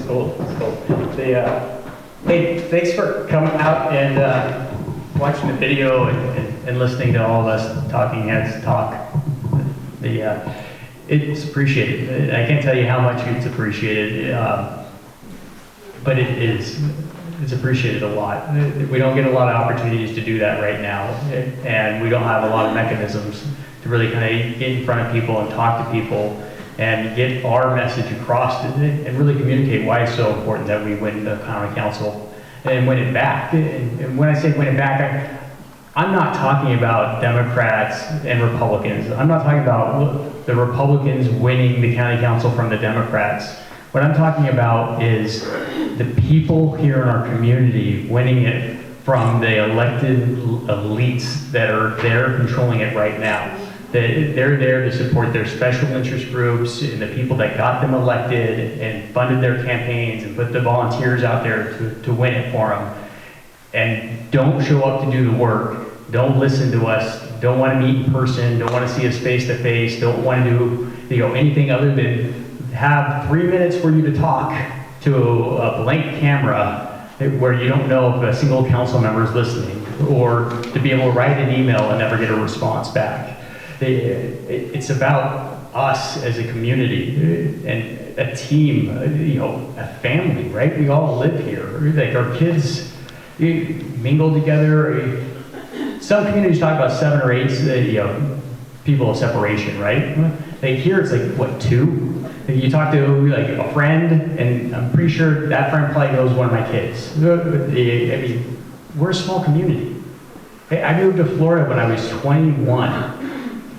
It's cool. It's cool. Hey, thanks for coming out and watching the video and listening to all of us talking heads talk. It's appreciated. I can't tell you how much it's appreciated, but it's appreciated a lot. We don't get a lot of opportunities to do that right now, and we don't have a lot of mechanisms to really kind of get in front of people and talk to people and get our message across and really communicate why it's so important that we win the county council and win it back. And when I say win it back, I'm not talking about Democrats and Republicans. I'm not talking about the Republicans winning the county council from the Democrats. What I'm talking about is the people here in our community winning it from the elected elites that are there controlling it right now. They're there to support their special interest groups and the people that got them elected and funded their campaigns and put the volunteers out there to win it for them. And don't show up to do the work, don't listen to us, don't want to meet in person, don't want to see us face to face, don't want to do anything other than have 3 minutes for you to talk to a blank camera where you don't know if a single council member is listening, or to be able to write an email and never get a response back. It's about us as a community and a team, a family, right? We all live here. Like our kids mingle together. Some communities talk about 7 or 8, people of separation, right? Like here it's like, what, 2? You talk to like a friend, and I'm pretty sure that friend probably knows one of my kids. I mean, we're a small community. I moved to Florida when I was 21.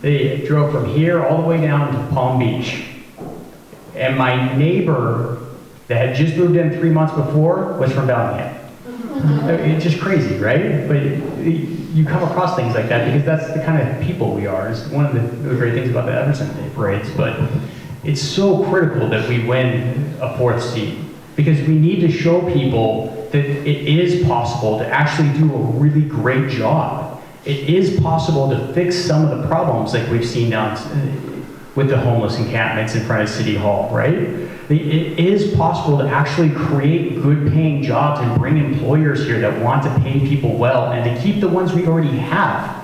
They drove from here all the way down to Palm Beach. And my neighbor that had just moved in 3 months before was from Bellingham. It's just crazy, right? But you come across things like that because that's the kind of people we are. It's one of the great things about the Everson Day parades. But it's so critical that we win a 4th seat, because we need to show people that it is possible to actually do a really great job. It is possible to fix some of the problems like we've seen down with the homeless encampments in front of City Hall, right? It is possible to actually create good paying jobs and bring employers here that want to pay people well and to keep the ones we already have.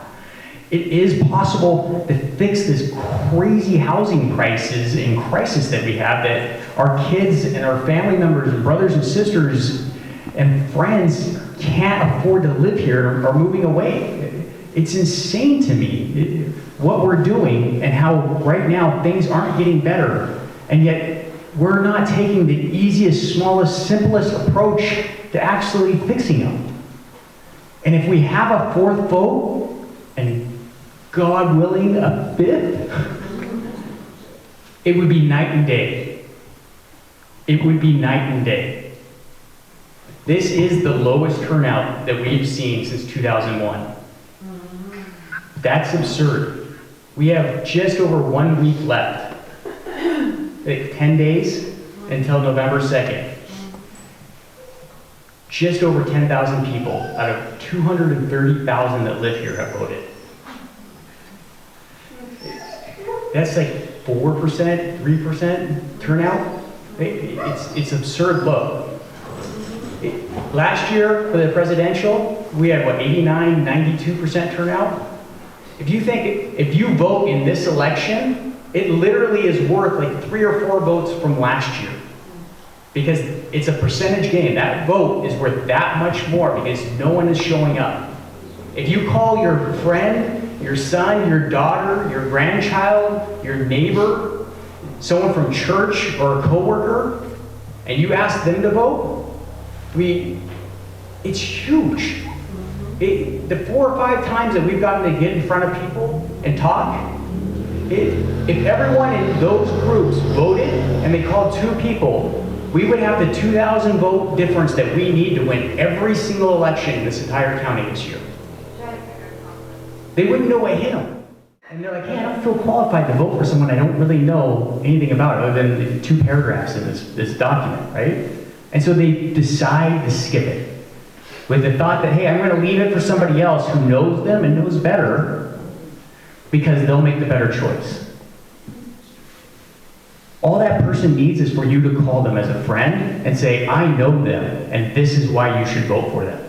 It is possible to fix this crazy housing prices and crisis that we have, that our kids and our family members and brothers and sisters and friends can't afford to live here or are moving away. It's insane to me what we're doing and how right now things aren't getting better, and yet we're not taking the easiest, smallest, simplest approach to actually fixing them. And if we have a 4th vote, and God willing, a 5th, it would be night and day. It would be night and day. This is the lowest turnout that we've seen since 2001. That's absurd. We have just over 1 week left. Like 10 days until November 2nd. Just over 10,000 people out of 230,000 that live here have voted. That's like 4%, 3% turnout. It's absurd low. Last year for the presidential, we had what, 89, 92% turnout? If you vote in this election, it literally is worth like 3 or 4 votes from last year. Because it's a percentage game. That vote is worth that much more because no one is showing up. If you call your friend, your son, your daughter, your grandchild, your neighbor, someone from church or a coworker, and you ask them to vote, it's huge. The 4 or 5 times that we've gotten to get in front of people and talk, if everyone in those groups voted and they called 2 people, we would have the 2,000 vote difference that we need to win every single election in this entire county this year. They wouldn't know what hit them. And they're like, hey, I don't feel qualified to vote for someone I don't really know anything about other than 2 paragraphs in this document, right? And so they decide to skip it with the thought that, hey, I'm going to leave it for somebody else who knows them and knows better because they'll make the better choice. All that person needs is for you to call them as a friend and say, I know them, and this is why you should vote for them.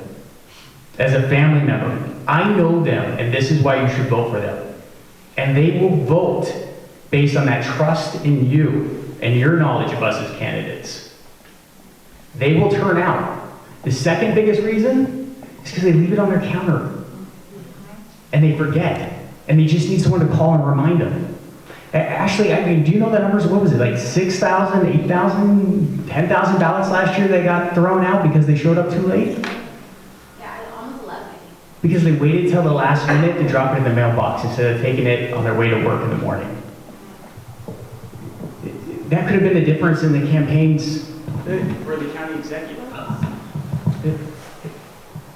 As a family member, I know them, and this is why you should vote for them. And they will vote based on that trust in you and your knowledge of us as candidates. They will turn out. The second biggest reason is because they leave it on their counter. And they forget. And they just need someone to call and remind them. Ashley, I mean, do you know the numbers? What was it, like 6,000, 8,000, 10,000 ballots last year that got thrown out because they showed up too late? Yeah, almost 11. Because they waited till the last minute to drop it in the mailbox instead of taking it on their way to work in the morning. That could have been the difference in the campaigns for the county executive.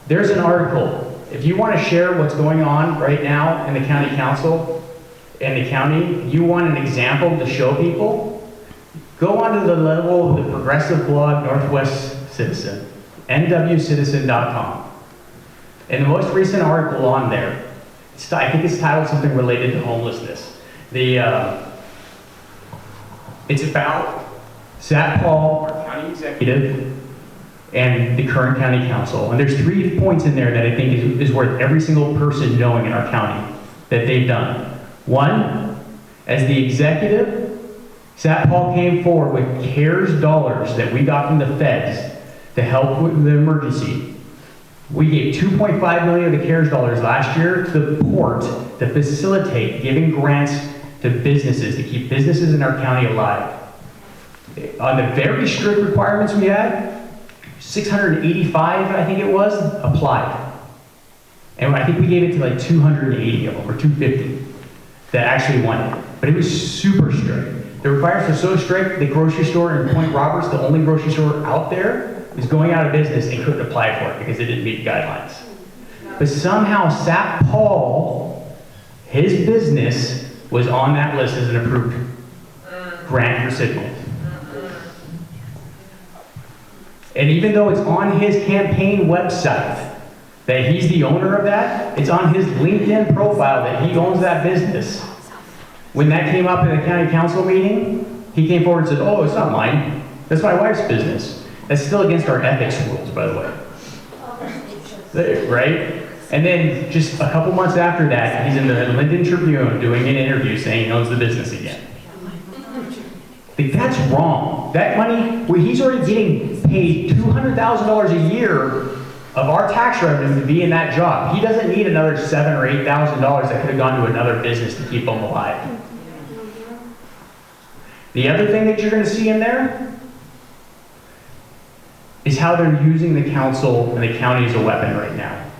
There's an article. If you want to share what's going on right now in the county council, in the county, you want an example to show people, go onto the level of the progressive blog Northwest Citizen, nwcitizen.com. And the most recent article on there, I think it's titled something related to homelessness. It's about Sat Paul, our county executive, and the current county council. And there's 3 points in there that I think is worth every single person knowing in our county that they've done. One, as the executive, Sat Paul came forward with CARES dollars that we got from the feds to help with the emergency. We gave $2.5 million of the CARES dollars last year to the port to facilitate giving grants to businesses, to keep businesses in our county alive. On the very strict requirements we had, 685, I think it was, applied. And I think we gave it to like 280 of them, or 250, that actually won it. But it was super strict. The requirements were so strict, the grocery store in Point Roberts, the only grocery store out there, was going out of business and couldn't apply for it because it didn't meet the guidelines. But somehow Sat Paul, his business, was on that list as an approved grant recipient. And even though it's on his campaign website that he's the owner of that, it's on his LinkedIn profile that he owns that business. When that came up in the county council meeting, he came forward and said, oh, it's not mine. That's my wife's business. That's still against our ethics rules, by the way. Right? And then just a couple months after that, he's in the Linden Tribune doing an interview saying he owns the business again. Like, that's wrong. That money, where he's already getting paid $200,000 a year of our tax revenue to be in that job. He doesn't need another $7,000 or $8,000 that could have gone to another business to keep him alive. The other thing that you're going to see in there is how they're using the council and the county as a weapon right now.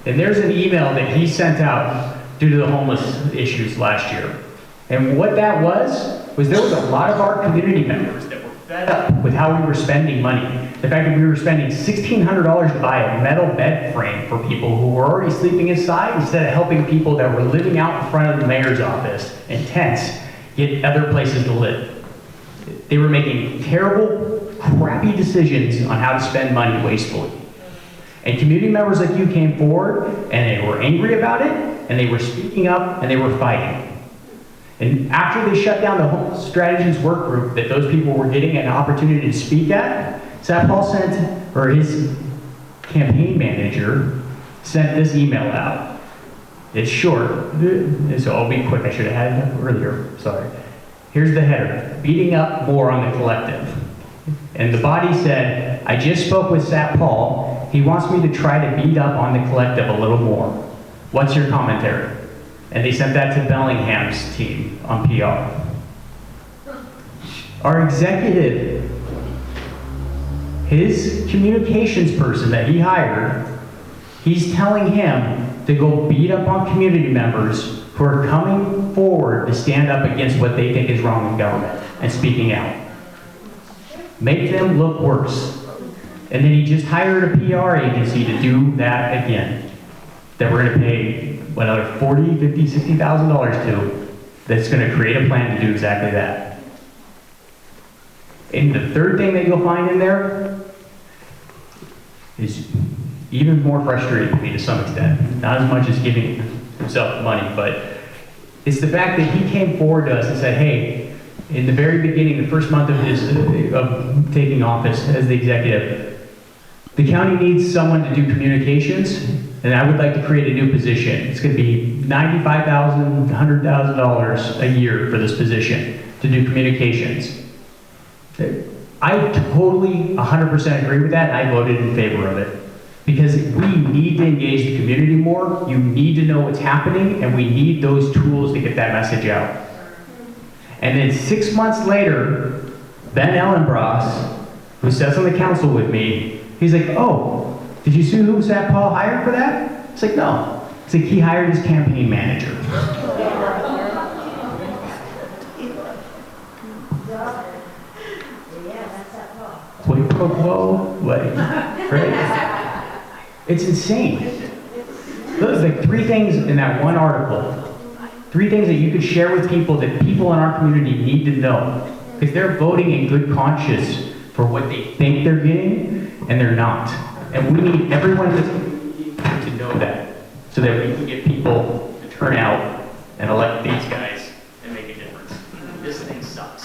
And there's an email that he sent out due to the homeless issues last year. And what that was there was a lot of our community members that were fed up with how we were spending money. The fact that we were spending $1,600 to buy a metal bed frame for people who were already sleeping inside instead of helping people that were living out in front of the mayor's office in tents get other places to live. They were making terrible, crappy decisions on how to spend money wastefully. And community members like you came forward and they were angry about it and they were speaking up and they were fighting. And after they shut down the Homeless Strategies work group that those people were getting an opportunity to speak at, Sat Paul sent, or his campaign manager sent this email out. It's short, so I'll be quick. I should have had it up earlier, sorry. Here's the header, beating up more on the collective. And the body said, I just spoke with Sat Paul. He wants me to try to beat up on the collective a little more. What's your commentary? And they sent that to Bellingham's team on PR. Our executive, his communications person that he hired, he's telling him to go beat up on community members who are coming forward to stand up against what they think is wrong in government and speaking out. Make them look worse. And then he just hired a PR agency to do that again. That we're going to pay another $40,000, $50,000, $60,000 to, that's going to create a plan to do exactly that. And the third thing that you'll find in there is even more frustrating to me to some extent. Not as much as giving himself money, but it's the fact that he came forward to us and said, hey, in the very beginning, the first month of of taking office as the executive, the county needs someone to do communications, and I would like to create a new position. It's going to be $95,000, $100,000 a year for this position to do communications. I totally 100% agree with that, and I voted in favor of it. Because we need to engage the community more, you need to know what's happening, and we need those tools to get that message out. And then 6 months later, Ben Ellenbross, who sits on the council with me, he's like, oh, did you see who Zach Paul hired for that? It's like, no. It's like he hired his campaign manager. Quid pro quo, like, right? It's insane. Those are like 3 things in that one article. 3 things that you could share with people that people in our community need to know. Because they're voting in good conscience for what they think they're getting, and they're not. And we need everyone to know that, so that we can get people to turn out and elect these guys and make a difference. This thing sucks.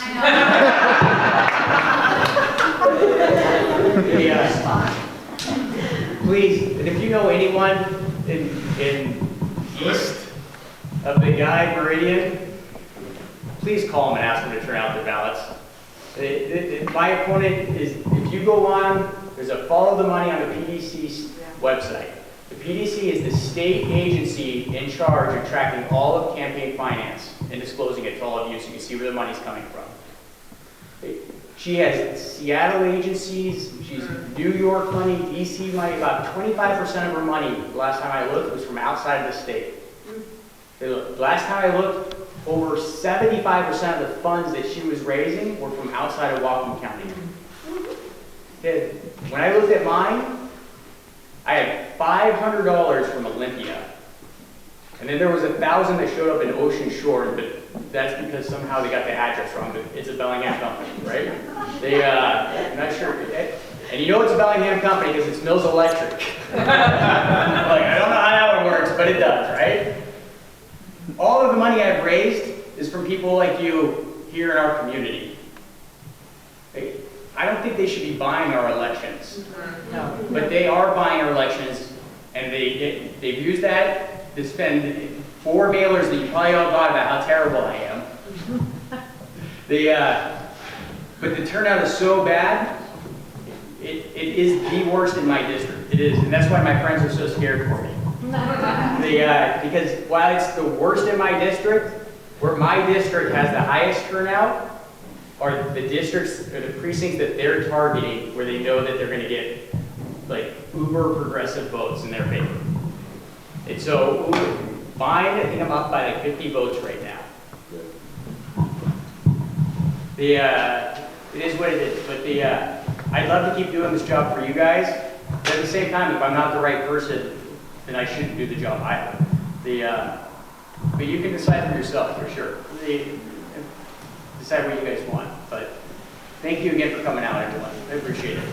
Please, and if you know anyone in east of the Guy Meridian, please call them and ask them to turn out their ballots. My opponent is, if you go on, there's a follow the money on the PDC's website. The PDC is the state agency in charge of tracking all of campaign finance and disclosing it to all of you so you can see where the money's coming from. She has Seattle agencies, she's New York money, DC money. About 25% of her money, last time I looked, was from outside of the state. Last time I looked, over 75% of the funds that she was raising were from outside of Whatcom County. When I looked at mine, I had $500 from Olympia. And then there was 1,000 that showed up in Ocean Shore, but that's because somehow they got the address wrong, but it's a Bellingham company, right? I'm not sure. And you know it's a Bellingham company because it's Mills Electric. Like, I don't know how that one works, but it does, right? All of the money I've raised is from people like you here in our community. I don't think they should be buying our elections. No. But they are buying our elections, and they've used that to spend 4 mailers that you probably all got about how terrible I am. But the turnout is so bad, it is the worst in my district. It is, and that's why my friends are so scared for me. Because while it's the worst in my district, where my district has the highest turnout are the districts or the precincts that they're targeting where they know that they're going to get like uber progressive votes in their favor. And so mine, I think I'm up by like 50 votes right now. It is what it is, but I'd love to keep doing this job for you guys, but at the same time, if I'm not the right person, then I shouldn't do the job either. But you can decide for yourself, for sure. Decide what you guys want. But thank you again for coming out, everyone. I appreciate it.